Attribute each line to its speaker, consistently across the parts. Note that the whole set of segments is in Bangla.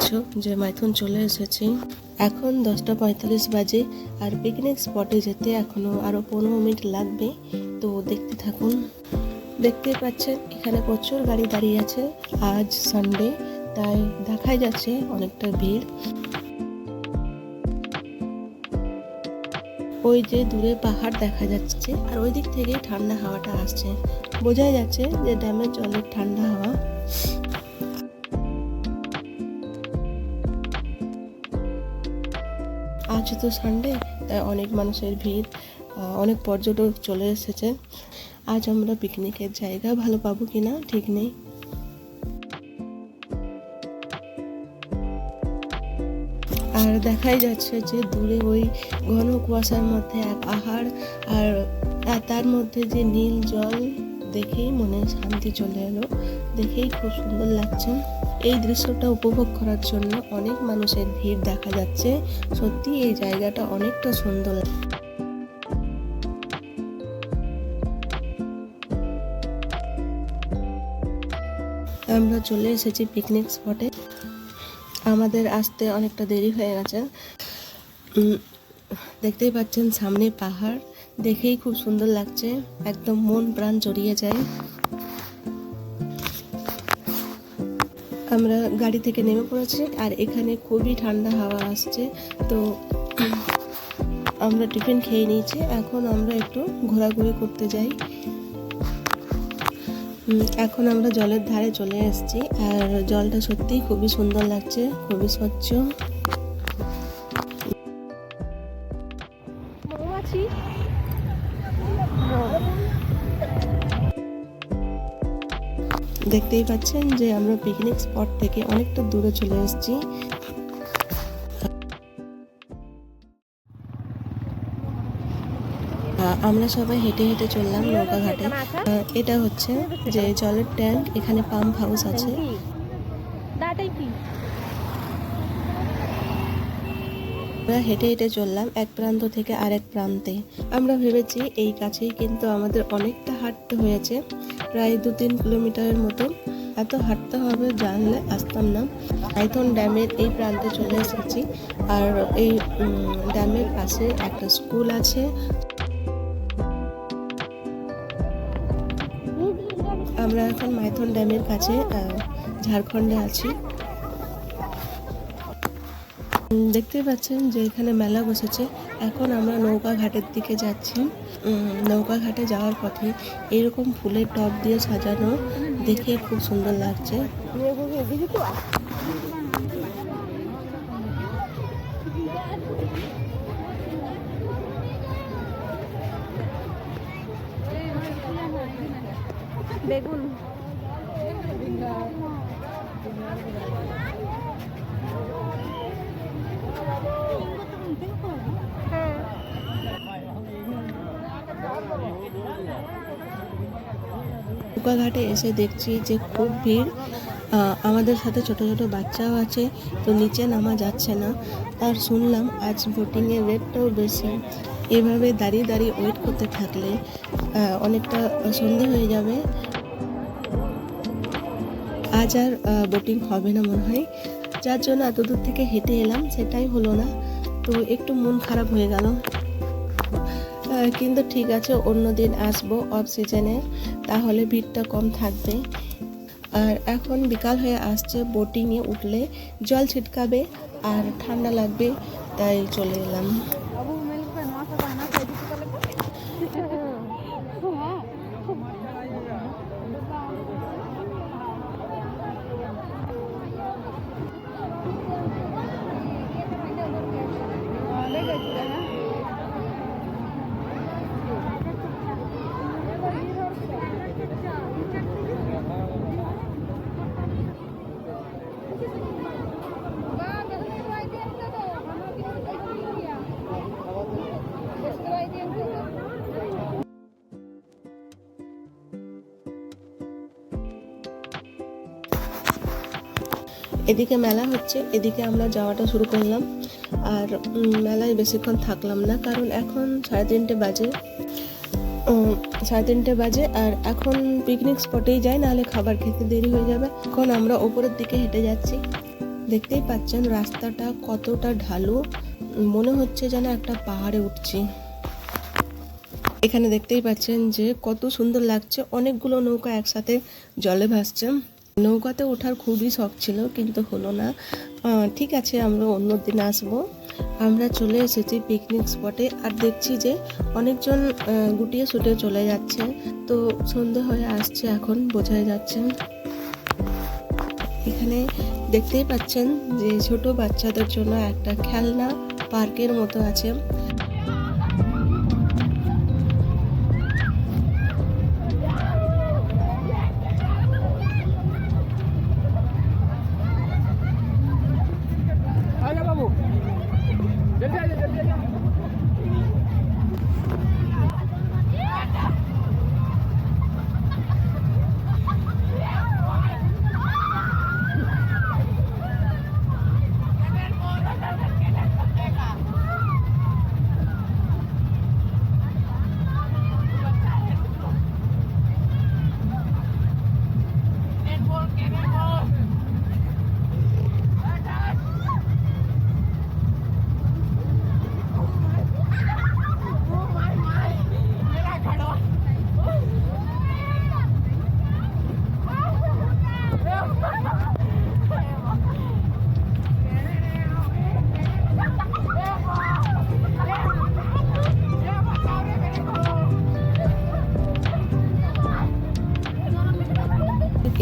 Speaker 1: পাচ্ছ যে মাইথন চলে এসেছি। এখন 10:45 বাজে আর পিকনিক স্পটে যেতে এখনো আরো 15 মিনিট লাগবে, তো দেখতে থাকুন। দেখতে পাচ্ছেন এখানে প্রচুর গাড়ি দাঁড়িয়ে আছে, আজ সানডে তাই দেখাই যাচ্ছে অনেকটা ভিড়। ওই যে দূরে পাহাড় দেখা যাচ্ছে আর ওই দিক থেকে ঠান্ডা হাওয়াটা আসছে, বোঝাই যাচ্ছে যে ড্যামের জলের ঠান্ডা হাওয়া। আজ তো সানডে তাই অনেক মানুষের ভিড়, অনেক পর্যটক চলে এসেছে। আজ আমরা পিকনিকের জায়গা ভালো পাবো কিনা ঠিক নেই। আর দেখাই যাচ্ছে যে দূরে ওই ঘন কুয়াশার মধ্যে এক পাহাড়, আর তার মধ্যে যে নীল জল দেখেই মনে শান্তি চলে এলো, দেখেই খুব সুন্দর লাগছে। এই দৃশ্যটা উপভোগ করার জন্য অনেক মানুষের ভিড় দেখা যাচ্ছে। সত্যি এই জায়গাটা অনেকটা সুন্দর। আমরা চলে এসেছি পিকনিক স্পটে। আমাদের আসতে অনেকটা দেরি হয়ে গেছে। দেখতেই পাচ্ছেন সামনে পাহাড়, দেখেই খুব সুন্দর লাগছে, একদম মন প্রাণ জড়িয়ে যায়। আমরা গাড়ি থেকে নেমে পড়েছি আর এখানে খুবই ঠান্ডা হাওয়া আসছে, তো আমরা টিফিন খেয়ে নিয়েছি। এখন আমরা একটু ঘোরাঘুরি করতে যাই। এখন আমরা জলের ধারে চলে এসেছি আর জলটা সত্যিই খুবই সুন্দর লাগছে, খুবই স্বচ্ছ। দেখতেই পাচ্ছেন যে আমরা পিকনিক স্পট থেকে অনেকটা দূরে চলে এসেছি। আমরা সবাই হেঁটে হেঁটে চললাম নৌকা ঘাটে। এটা হচ্ছে যে জলের ট্যাঙ্ক, এখানে পাম্প হাউস আছে। আমরা হেঁটে হেঁটে চললাম এক প্রান্ত থেকে আরেক প্রান্তে। আমরা ভেবেছি এই কাছেই, কিন্তু আমাদের অনেকটা হাঁটতে হয়েছে, প্রায় 2-3 কিলোমিটারের মতো। এত হাঁটতে হবে জানলে আসতাম না। মাইথন ড্যামের এই প্রান্তে চলে এসেছি আর এই ড্যামের পাশে একটা স্কুল আছে। আমরা এখন মাইথন ড্যামের কাছে ঝাড়খণ্ডে আছি। দেখতে পাচ্ছেন যে এখানে মেলা বসেছে। এখন আমরা নৌকা ঘাটের দিকে যাচ্ছি। নৌকা ঘাটে যাওয়ার পথে এরকম ফুলের টব দিয়ে সাজানো দেখে খুব সুন্দর লাগছে।
Speaker 2: বেগুন
Speaker 1: নৌকা ঘাটে এসে দেখছি যে খুব ভিড়। আমাদের সাথে ছোট ছোট বাচ্চাও আছে, তো নিচে নামা যাচ্ছে না। আর শুনলাম আজ বোটিংয়ের রেটটাও বেশি। এভাবে দাঁড়িয়ে দাঁড়িয়ে ওয়েট করতে থাকলে অনেকটা সন্ধে হয়ে যাবে। আজ আর বোটিং হবে না মনে হয়, যার জন্য এত দূর থেকে হেঁটে এলাম সেটাই হলো না, তো একটু মন খারাপ হয়ে গেল। কিন্তু ঠিক আছে, অন্যদিন আসবো অফ সিজনে, তাহলে ভিড়টা কম থাকবে। আর এখন বিকাল হয়ে আসছে, বোটিংয়ে উঠলে জল ছিটকাবে আর ঠান্ডা লাগবে, তাই চলে এলাম। এদিকে মেলা হচ্ছে, এদিকে আমরা যাওয়াটা শুরু করলাম। আর মেলায় বেশিক্ষণ থাকলাম না, কারণ এখন 3:30 বাজে। 3:30 বাজে আর এখন পিকনিক স্পটেই যাই, নাহলে খাবার খেতে দেরি হয়ে যাবে। এখন আমরা ওপরের দিকে হেঁটে যাচ্ছি। দেখতেই পাচ্ছেন রাস্তাটা কতটা ঢালু, মনে হচ্ছে যেন একটা পাহাড়ে উঠছি। এখানে দেখতেই পাচ্ছেন যে কত সুন্দর লাগছে, অনেকগুলো নৌকা একসাথে জলে ভাসছে। নৌকাতে ওঠার খুবই শখ ছিল কিন্তু হলো না। ঠিক আছে, আমরা অন্য দিন আসবো। আমরা চলে এসেছি পিকনিক স্পটে, আর দেখছি যে অনেকজন গুটিয়ে ছুটে চলে যাচ্ছে। তো সন্ধে হয়ে আসছে এখন, বোঝাই যাচ্ছে। এখানে দেখতেই পাচ্ছেন যে ছোট বাচ্চাদের জন্য একটা খেলনা পার্কের মতো আছে।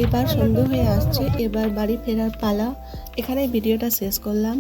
Speaker 1: এবার সন্ধ্যে হয়ে আসছে, এবার বাড়ি ফেরার পালা। এখানে ভিডিওটা শেষ করলাম।